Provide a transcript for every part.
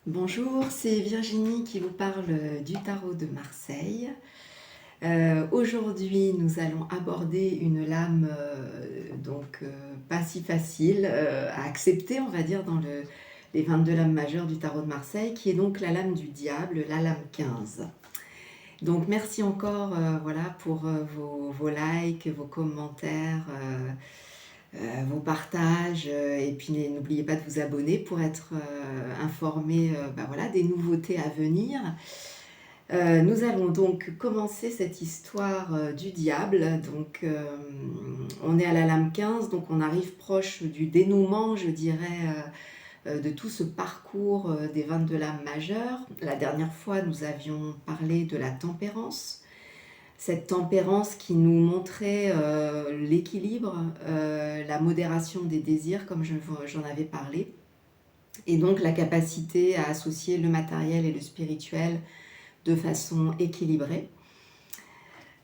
Bonjour, c'est Virginie qui vous parle du tarot de Marseille. Aujourd'hui, nous allons aborder une lame pas si facile à accepter, on va dire, dans les 22 lames majeures du tarot de Marseille, qui est donc la lame du diable, la lame 15. Donc merci encore voilà, pour vos likes, vos commentaires, vos partages, et puis n'oubliez pas de vous abonner pour être informé voilà, des nouveautés à venir. Nous allons donc commencer cette histoire du diable. Donc, on est à la lame 15, donc on arrive proche du dénouement, je dirais, de tout ce parcours des 22 lames majeures. La dernière fois, nous avions parlé de la tempérance. Cette tempérance qui nous montrait l'équilibre, la modération des désirs, comme j'en avais parlé, et donc la capacité à associer le matériel et le spirituel de façon équilibrée.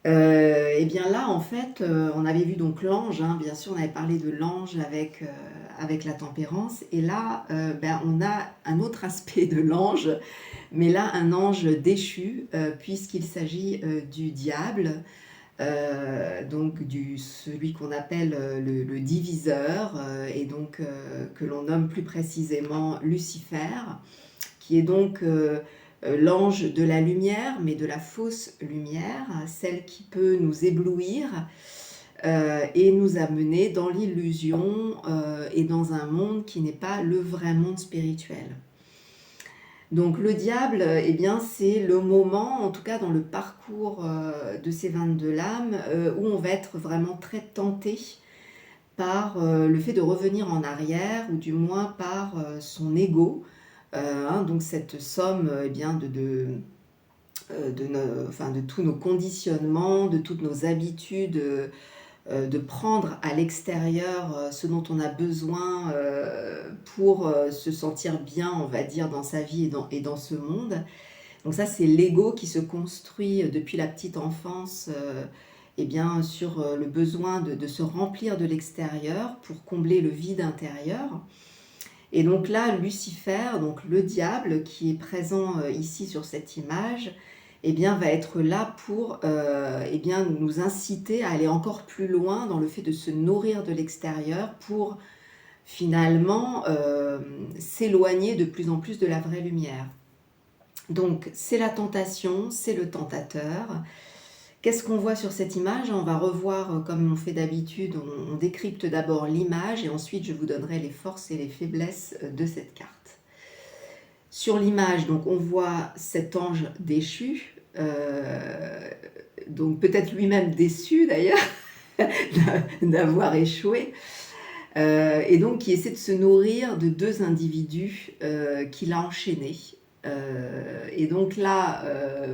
Et bien là, en fait, on avait vu donc l'ange, hein, bien sûr, on avait parlé de l'ange avec la tempérance, et là, on a un autre aspect de l'ange, mais là, un ange déchu, puisqu'il s'agit du diable, donc celui qu'on appelle le diviseur, et donc que l'on nomme plus précisément Lucifer, qui est donc l'ange de la lumière, mais de la fausse lumière, celle qui peut nous éblouir et nous amener dans l'illusion et dans un monde qui n'est pas le vrai monde spirituel. Donc le diable, eh bien, c'est le moment, en tout cas dans le parcours de ces 22 lames, où on va être vraiment très tenté par le fait de revenir en arrière, ou du moins par son ego, donc cette somme eh bien, de tous nos conditionnements, de toutes nos habitudes, de prendre à l'extérieur ce dont on a besoin pour se sentir bien, on va dire, dans sa vie et dans ce monde. Donc ça, c'est l'ego qui se construit depuis la petite enfance eh bien, sur le besoin de se remplir de l'extérieur pour combler le vide intérieur. Et donc là, Lucifer, donc le diable qui est présent ici sur cette image, eh bien, va être là pour eh bien, nous inciter à aller encore plus loin dans le fait de se nourrir de l'extérieur pour finalement s'éloigner de plus en plus de la vraie lumière. Donc c'est la tentation, c'est le tentateur. Qu'est-ce qu'on voit sur cette image? On va revoir, comme on fait d'habitude, on décrypte d'abord l'image et ensuite je vous donnerai les forces et les faiblesses de cette carte. Sur l'image, donc on voit cet ange déchu, donc peut-être lui-même déçu d'ailleurs d'avoir échoué, et donc qui essaie de se nourrir de deux individus qu'il a enchaînés. Et donc là,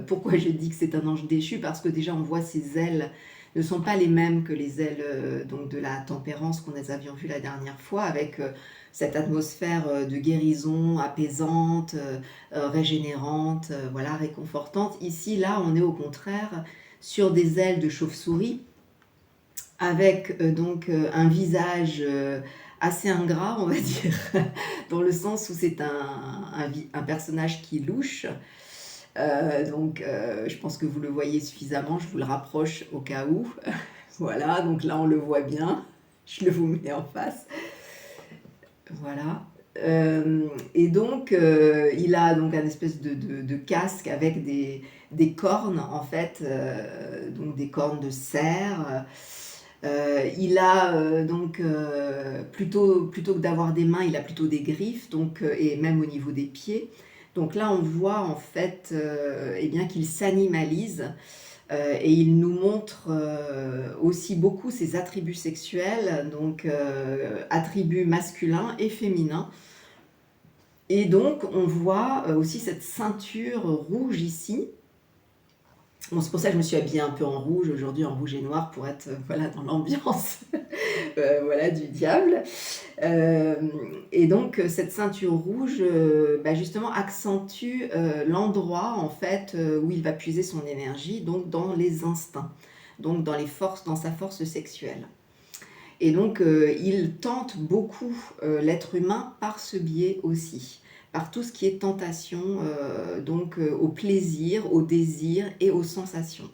pourquoi je dis que c'est un ange déchu? Parce que déjà on voit ses ailes ne sont pas les mêmes que les ailes donc de la tempérance qu'on avions vues la dernière fois, avec cette atmosphère de guérison apaisante, régénérante, voilà, réconfortante. Ici, là, on est au contraire sur des ailes de chauve-souris, avec un visage assez ingrat, on va dire, dans le sens où c'est un personnage qui louche. Je pense que vous le voyez suffisamment, je vous le rapproche au cas où. Voilà, donc là on le voit bien, je le vous mets en face. Voilà. Et donc il a donc un espèce de casque avec des cornes, en fait, donc des cornes de cerf. Il a plutôt que d'avoir des mains, il a plutôt des griffes, et même au niveau des pieds. Donc là, on voit en fait eh bien, qu'il s'animalise et il nous montre aussi beaucoup ses attributs sexuels, donc attributs masculins et féminins. Et donc, on voit aussi cette ceinture rouge ici. Bon, c'est pour ça que je me suis habillée un peu en rouge aujourd'hui, en rouge et noir, pour être voilà, dans l'ambiance voilà, du diable. Et donc, cette ceinture rouge, justement, accentue l'endroit, en fait, où il va puiser son énergie, donc dans les instincts, donc dans les forces, dans sa force sexuelle. Et donc, il tente beaucoup l'être humain par ce biais aussi. par tout ce qui est tentation, donc au plaisir, au désir et aux sensations.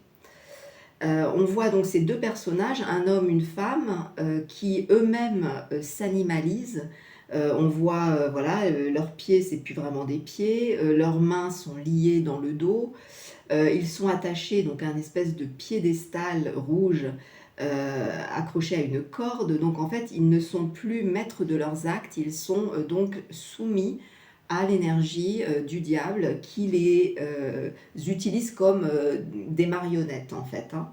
On voit donc ces 2 personnages, un homme, une femme, qui eux-mêmes, s'animalisent. On voit, voilà, leurs pieds, c'est plus vraiment des pieds, leurs mains sont liées dans le dos, ils sont attachés donc à un espèce de piédestal rouge, accroché à une corde. Donc en fait, ils ne sont plus maîtres de leurs actes, ils sont, donc soumis à l'énergie, du diable qui les, utilise comme, des marionnettes en fait, hein.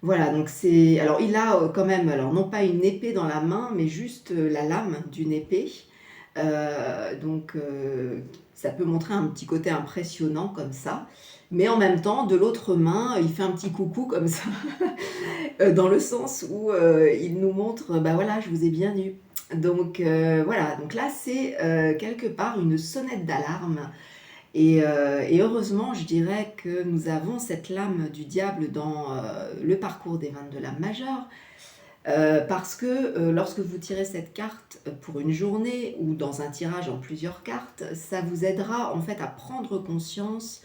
Voilà, donc c'est alors il a, quand même, alors non pas une épée dans la main, mais juste, la lame d'une épée. Donc ça peut montrer un petit côté impressionnant comme ça. Mais en même temps, de l'autre main, il fait un petit coucou comme ça, dans le sens où, il nous montre: «Bah voilà, je vous ai bien eu». Donc voilà, donc là c'est, quelque part une sonnette d'alarme et heureusement, je dirais que nous avons cette lame du diable dans, le parcours des 22 lames majeures, parce que, lorsque vous tirez cette carte, pour une journée ou dans un tirage en plusieurs cartes, ça vous aidera en fait à prendre conscience,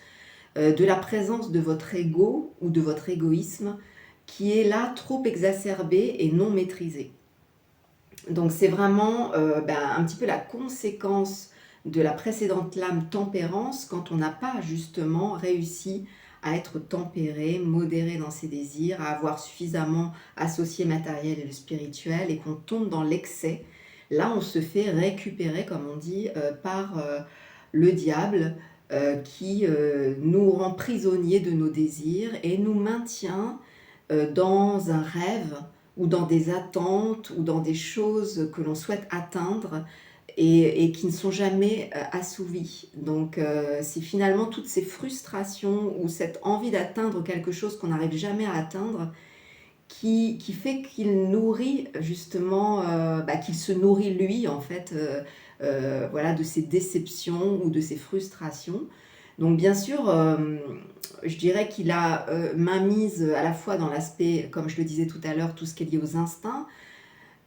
de la présence de votre ego ou de votre égoïsme qui est là trop exacerbé et non maîtrisé. Donc c'est vraiment, un petit peu la conséquence de la précédente lame tempérance quand on n'a pas justement réussi à être tempéré, modéré dans ses désirs, à avoir suffisamment associé matériel et le spirituel et qu'on tombe dans l'excès. Là, on se fait récupérer, comme on dit, par, le diable, qui, nous rend prisonniers de nos désirs et nous maintient, dans un rêve ou dans des attentes ou dans des choses que l'on souhaite atteindre et qui ne sont jamais, assouvies. Donc c'est finalement toutes ces frustrations ou cette envie d'atteindre quelque chose qu'on n'arrive jamais à atteindre qui fait qu'il nourrit justement, qu'il se nourrit lui en fait, voilà, de ses déceptions ou de ses frustrations. Donc bien sûr, je dirais qu'il a, mainmise à la fois dans l'aspect, comme je le disais tout à l'heure, tout ce qui est lié aux instincts,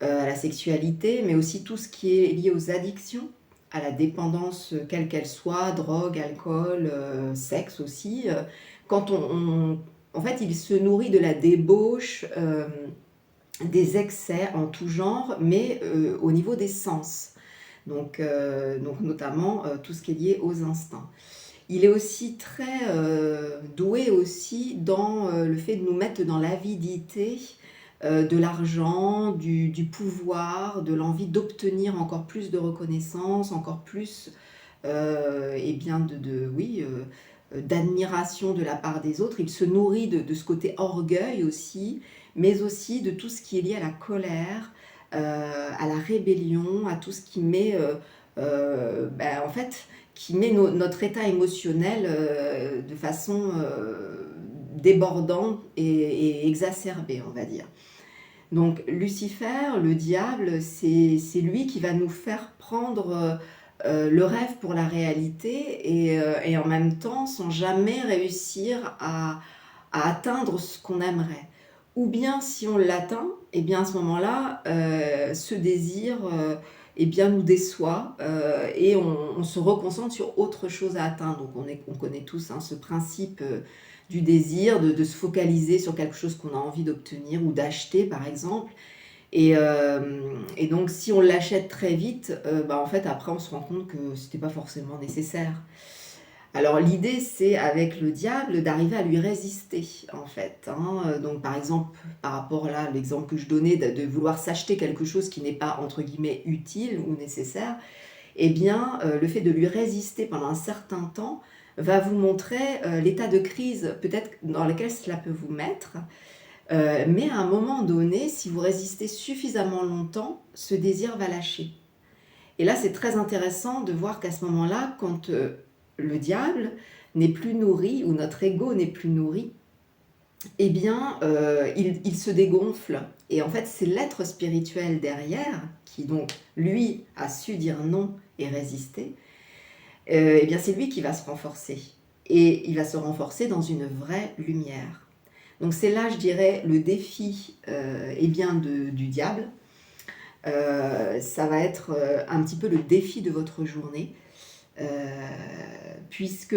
à la sexualité, mais aussi tout ce qui est lié aux addictions, à la dépendance, quelle qu'elle soit, drogue, alcool, sexe aussi, quand en fait, il se nourrit de la débauche, des excès en tout genre, mais, au niveau des sens. Donc notamment, tout ce qui est lié aux instincts. Il est aussi très, doué aussi dans, le fait de nous mettre dans l'avidité, de l'argent, du pouvoir, de l'envie d'obtenir encore plus de reconnaissance, encore plus, oui, d'admiration de la part des autres. Il se nourrit de ce côté orgueil aussi, mais aussi de tout ce qui est lié à la colère, à la rébellion, à tout ce qui met, en fait, qui met notre état émotionnel, de façon, débordante et exacerbée, on va dire. Donc Lucifer, le diable, c'est lui qui va nous faire prendre, le rêve pour la réalité et en même temps sans jamais réussir à atteindre ce qu'on aimerait. Ou bien si on l'atteint, et bien à ce moment-là, ce désir, nous déçoit, et on se reconcentre sur autre chose à atteindre. Donc on connaît tous, hein, ce principe, du désir, de se focaliser sur quelque chose qu'on a envie d'obtenir ou d'acheter par exemple. Et donc si on l'achète très vite, en fait après on se rend compte que c'était pas forcément nécessaire. Alors l'idée c'est avec le diable d'arriver à lui résister en fait, hein. Donc par exemple, par rapport là, l'exemple que je donnais de vouloir s'acheter quelque chose qui n'est pas entre guillemets «utile» ou nécessaire, eh bien, le fait de lui résister pendant un certain temps va vous montrer, l'état de crise peut-être dans lequel cela peut vous mettre. Mais à un moment donné, si vous résistez suffisamment longtemps, ce désir va lâcher. Et là, c'est très intéressant de voir qu'à ce moment-là, quand, le diable n'est plus nourri ou notre ego n'est plus nourri, eh bien, il se dégonfle et en fait, c'est l'être spirituel derrière qui donc, lui, a su dire non et résister, eh bien, c'est lui qui va se renforcer et il va se renforcer dans une vraie lumière. Donc c'est là, je dirais, le défi, du diable, Ça va être un petit peu le défi de votre journée. Euh, Puisque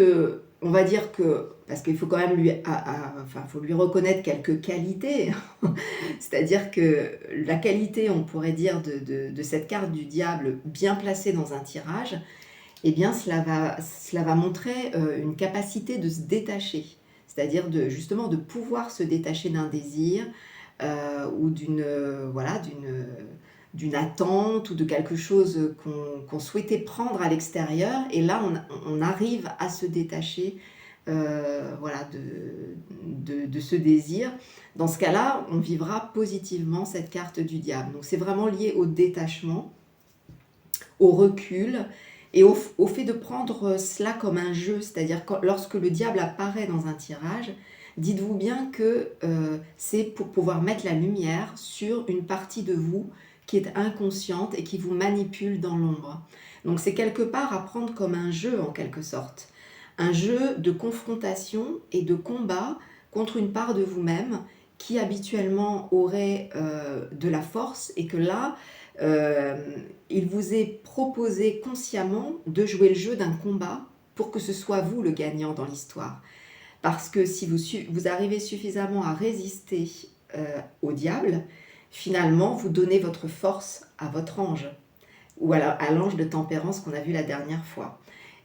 on va dire que, parce qu'il faut quand même enfin, faut lui reconnaître quelques qualités, c'est-à-dire que la qualité, on pourrait dire, de cette carte du diable bien placée dans un tirage, eh bien cela va montrer une capacité de se détacher, c'est-à-dire justement de pouvoir se détacher d'un désir ou voilà, d'une attente ou de quelque chose qu'on souhaitait prendre à l'extérieur, et là on arrive à se détacher voilà, de ce désir. Dans ce cas-là, on vivra positivement cette carte du diable. Donc c'est vraiment lié au détachement, au recul et au fait de prendre cela comme un jeu. C'est-à-dire que lorsque le diable apparaît dans un tirage, dites-vous bien que c'est pour pouvoir mettre la lumière sur une partie de vous qui est inconsciente et qui vous manipule dans l'ombre. Donc c'est quelque part à prendre comme un jeu en quelque sorte. Un jeu de confrontation et de combat contre une part de vous-même qui habituellement aurait de la force, et que là, euh, il vous est proposé consciemment de jouer le jeu d'un combat pour que ce soit vous le gagnant dans l'histoire. Parce que si vous arrivez suffisamment à résister au diable, finalement, vous donnez votre force à votre ange, ou à l'ange de tempérance qu'on a vu la dernière fois.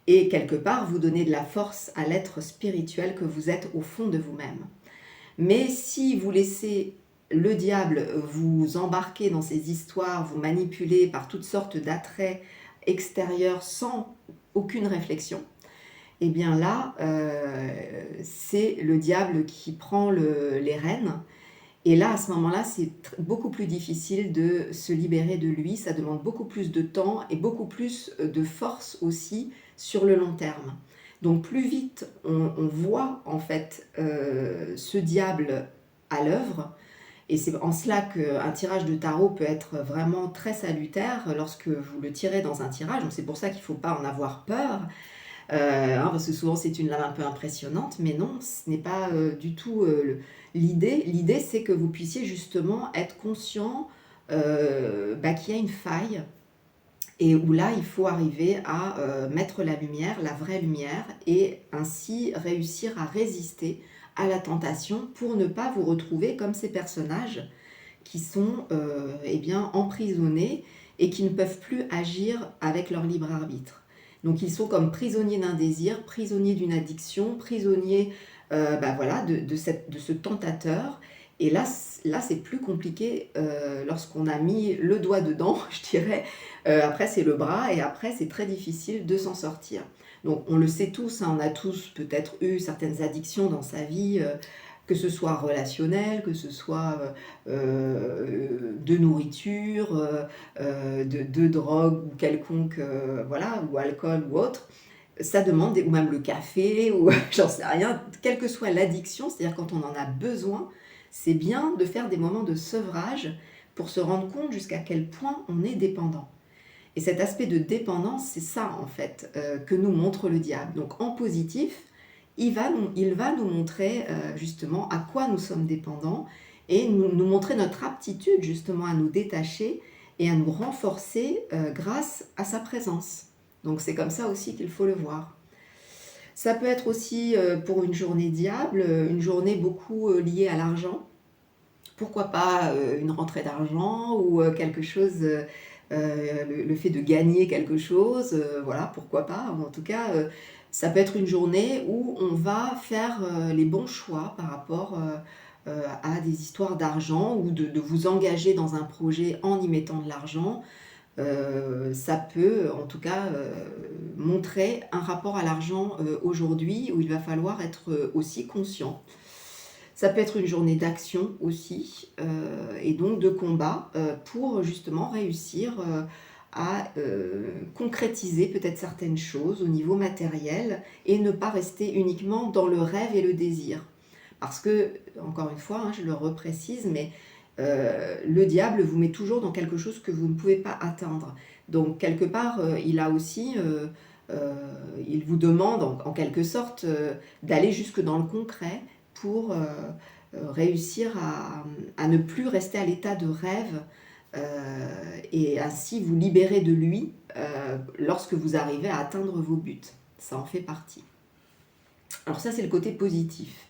Et quelque part, vous donnez de la force à l'être spirituel que vous êtes au fond de vous-même. Mais si vous laissez le diable vous embarquer dans ces histoires, vous manipuler par toutes sortes d'attraits extérieurs sans aucune réflexion, et bien là, c'est le diable qui prend les rênes. Et là, à ce moment-là, c'est beaucoup plus difficile de se libérer de lui. Ça demande beaucoup plus de temps et beaucoup plus de force aussi sur le long terme. Donc plus vite on voit en fait ce diable à l'œuvre, et c'est en cela qu'un tirage de tarot peut être vraiment très salutaire lorsque vous le tirez dans un tirage. Donc c'est pour ça qu'il ne faut pas en avoir peur. Parce que souvent c'est une lame un peu impressionnante, mais non, ce n'est pas du tout l'idée. L'idée, c'est que vous puissiez justement être conscient qu'il y a une faille, et où là il faut arriver à mettre la lumière, la vraie lumière, et ainsi réussir à résister à la tentation pour ne pas vous retrouver comme ces personnages qui sont emprisonnés et qui ne peuvent plus agir avec leur libre arbitre. Donc ils sont comme prisonniers d'un désir, prisonniers d'une addiction, prisonniers de ce tentateur. Et là c'est plus compliqué lorsqu'on a mis le doigt dedans, je dirais. Après c'est le bras, et après c'est très difficile de s'en sortir. Donc on le sait tous, hein, on a tous peut-être eu certaines addictions dans sa vie, que ce soit relationnel, que ce soit de nourriture, de drogue ou quelconque, voilà, ou alcool ou autre. Ça demande, ou même le café, ou j'en sais rien, quelle que soit l'addiction, c'est-à-dire quand on en a besoin, c'est bien de faire des moments de sevrage pour se rendre compte jusqu'à quel point on est dépendant. Et cet aspect de dépendance, c'est ça en fait que nous montre le diable. Donc en positif, il va nous montrer justement à quoi nous sommes dépendants, et nous montrer notre aptitude justement à nous détacher et à nous renforcer grâce à sa présence. Donc c'est comme ça aussi qu'il faut le voir. Ça peut être aussi pour une journée diable, une journée beaucoup liée à l'argent. Pourquoi pas une rentrée d'argent, ou quelque chose, le fait de gagner quelque chose, voilà, pourquoi pas. En tout cas, ça peut être une journée où on va faire les bons choix par rapport à des histoires d'argent, ou de vous engager dans un projet en y mettant de l'argent. Ça peut en tout cas montrer un rapport à l'argent aujourd'hui où il va falloir être aussi conscient. Ça peut être une journée d'action aussi, et donc de combat pour justement réussir à concrétiser peut-être certaines choses au niveau matériel, et ne pas rester uniquement dans le rêve et le désir. Parce que, encore une fois, hein, je le reprécise, mais le diable vous met toujours dans quelque chose que vous ne pouvez pas atteindre. Donc quelque part, il a aussi, il vous demande en quelque sorte d'aller jusque dans le concret pour réussir à ne plus rester à l'état de rêve et ainsi vous libérer de lui lorsque vous arrivez à atteindre vos buts. Ça en fait partie. Alors ça, c'est le côté positif.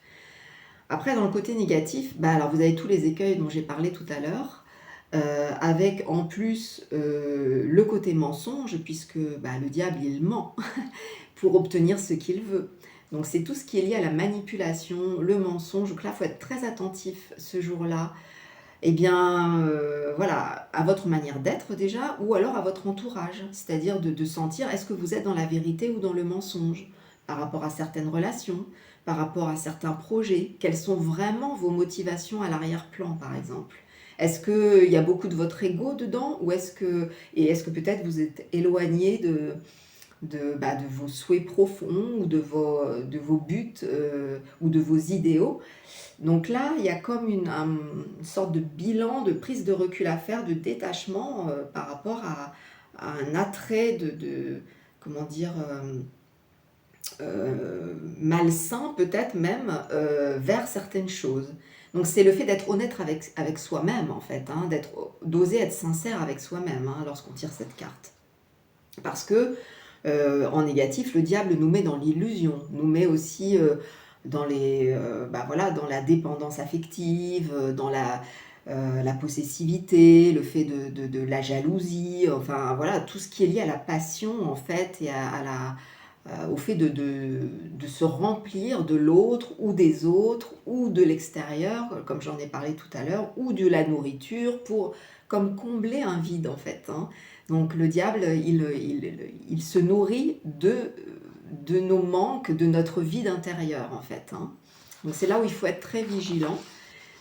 Après, dans le côté négatif, alors vous avez tous les écueils dont j'ai parlé tout à l'heure, avec en plus le côté mensonge, puisque le diable, il ment pour obtenir ce qu'il veut. Donc c'est tout ce qui est lié à la manipulation, le mensonge. Donc là, il faut être très attentif ce jour-là. Eh bien, voilà, à votre manière d'être déjà, ou alors à votre entourage. C'est-à-dire de sentir, est-ce que vous êtes dans la vérité ou dans le mensonge par rapport à certaines relations, par rapport à certains projets. Quelles sont vraiment vos motivations à l'arrière-plan, par exemple? Est-ce qu'il y a beaucoup de votre ego dedans, ou est-ce que peut-être vous êtes éloigné de vos souhaits profonds ou de vos buts ou de vos idéaux? Donc là, il y a comme une sorte de bilan, de prise de recul à faire, de détachement par rapport à un attrait comment dire, malsain peut-être même vers certaines choses. Donc c'est le fait d'être honnête avec soi-même en fait, hein, d'oser être sincère avec soi-même lorsqu'on tire cette carte. Parce que en négatif, le diable nous met dans l'illusion, nous met aussi dans dans la dépendance affective, dans la possessivité, le fait de la jalousie, enfin voilà, tout ce qui est lié à la passion en fait et au fait de se remplir de l'autre ou des autres ou de l'extérieur, comme j'en ai parlé tout à l'heure, ou de la nourriture pour comme combler un vide en fait. Donc le diable, il se nourrit de nos manques, de notre vide intérieur en fait. Donc c'est là où il faut être très vigilant.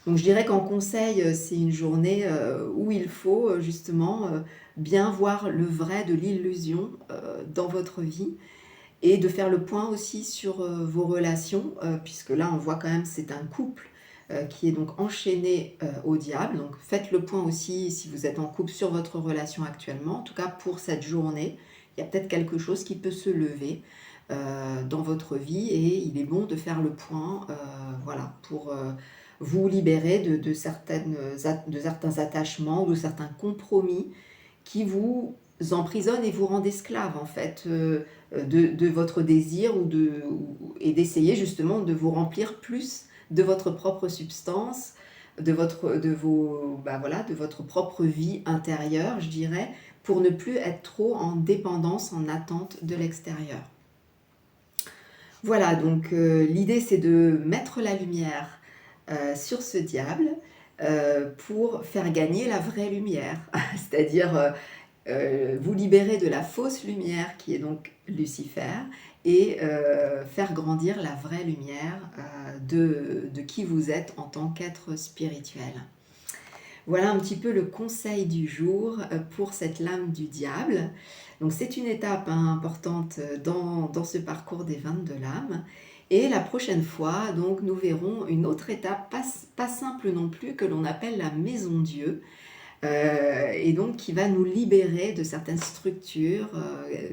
Donc je dirais qu'en conseil, c'est une journée où il faut justement bien voir le vrai de l'illusion dans votre vie et de faire le point aussi sur vos relations, puisque là on voit quand même c'est un couple qui est donc enchaîné au diable. Donc faites le point aussi si vous êtes en couple sur votre relation actuellement. En tout cas pour cette journée, il y a peut-être quelque chose qui peut se lever dans votre vie et il est bon de faire le point voilà, pour vous libérer de certains attachements, de certains compromis qui vous emprisonnent et vous rendent esclave en fait de votre désir et d'essayer justement de vous remplir plus de votre propre substance, de votre propre vie intérieure, je dirais, pour ne plus être trop en dépendance, en attente de l'extérieur. Voilà, donc l'idée c'est de mettre la lumière sur ce diable pour faire gagner la vraie lumière, c'est-à-dire vous libérer de la fausse lumière qui est donc Lucifer et faire grandir la vraie lumière de qui vous êtes en tant qu'être spirituel. Voilà un petit peu le conseil du jour pour cette lame du diable. Donc c'est une étape importante dans ce parcours des 22 lames. Et la prochaine fois, donc, nous verrons une autre étape, pas simple non plus, que l'on appelle la maison Dieu. Et donc qui va nous libérer de certaines structures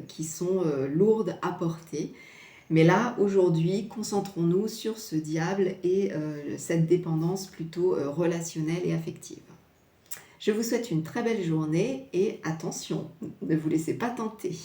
qui sont lourdes à porter. Mais là, aujourd'hui, concentrons-nous sur ce diable et cette dépendance plutôt relationnelle et affective. Je vous souhaite une très belle journée et attention, ne vous laissez pas tenter.